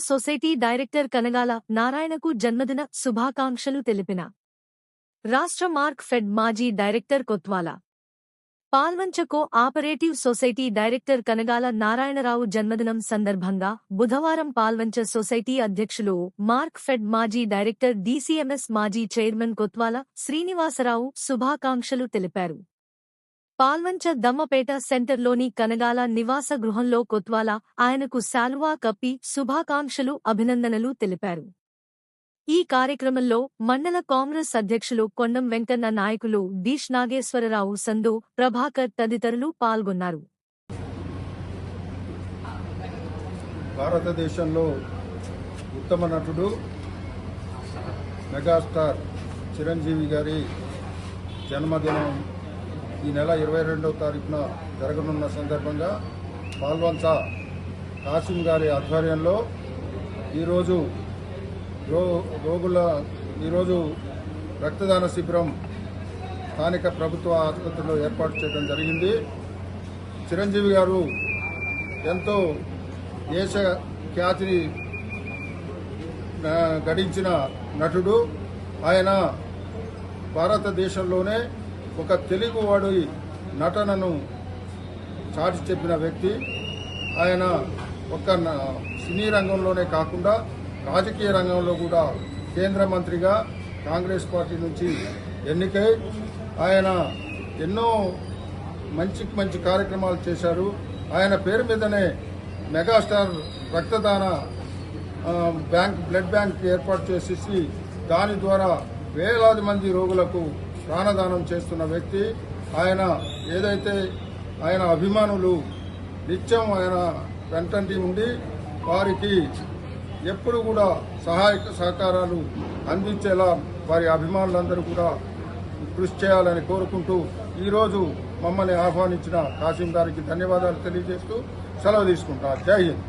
Society director Kanagala నారాయణకు జన్మదిన శుభాకాంక్షలు తెలిపిన రాష్ట్ర మార్క్ ఫెడ్ మాజీ director Kotwala Palvancha cooperative society director Kanagala Narayanarao జన్మదినం సందర్భంగా బుధవారం పాల్వంచ సొసైటీ అధ్యక్షులు మార్క్ ఫెడ్ మాజీ డైరెక్టర్ డీసీఎంఎస్ మాజీ చైర్మన్ కొత్వాల శ్రీనివాసరావు శుభాకాంక్షలు తెలిపారు. పాల్వంచ దమ్మపేట సెంటర్లోని కనగాల నివాస గృహంలో కొత్వాల ఆయనకు శాలువా కప్పి శుభాకాంక్షలు అభినందనలు తెలిపారు. ఈ కార్యక్రమంలో మండల కాంగ్రెస్ అధ్యక్షులు కొండం వెంకన్న, నాయకులు డీష్ నాగేశ్వరరావు, సందు ప్రభాకర్ తదితరులు పాల్గొన్నారు. భారతదేశంలో ఉత్తమ నటుడు మెగాస్టార్ చిరంజీవి గారి జన్మదినం ఈ నెల 22వ తారీఖున జరగనున్న సందర్భంగా పాల్వంచ కాసిం గారి ఆధ్వర్యంలో ఈరోజు రక్తదాన శిబిరం స్థానిక ప్రభుత్వ ఆసుపత్రిలో ఏర్పాటు చేయడం జరిగింది. చిరంజీవి గారు ఎంతో దేశ ఖ్యాతిని గడించిన నటుడు. ఆయన భారతదేశంలోనే ఒక తెలుగువాడి నటనను చాటి చెప్పిన వ్యక్తి. ఆయన ఒక్క సినీ రంగంలోనే కాకుండా రాజకీయ రంగంలో కూడా కేంద్ర మంత్రిగా కాంగ్రెస్ పార్టీ నుంచి ఎన్నికై ఆయన ఎన్నో మంచి కార్యక్రమాలు చేశారు. ఆయన పేరు మీదనే మెగాస్టార్ రక్తదాన బ్లడ్ బ్యాంక్ ఏర్పాటు చేసేసి దాని ద్వారా వేలాది మంది రోగులకు ప్రాణదానం చేస్తున్న వ్యక్తి. ఆయన ఏదైతే ఆయన అభిమానులు నిత్యం ఆయన వెంటంటి ఉండి వారికి ఎప్పుడు కూడా సహాయక సహకారాలు అందించేలా వారి అభిమానులందరూ కూడా కృషి చేయాలని కోరుకుంటూ ఈరోజు మమ్మల్ని ఆహ్వానించిన కాసిం గారికి ధన్యవాదాలు తెలియజేస్తూ సెలవు తీసుకుంటారు. జై హింద్.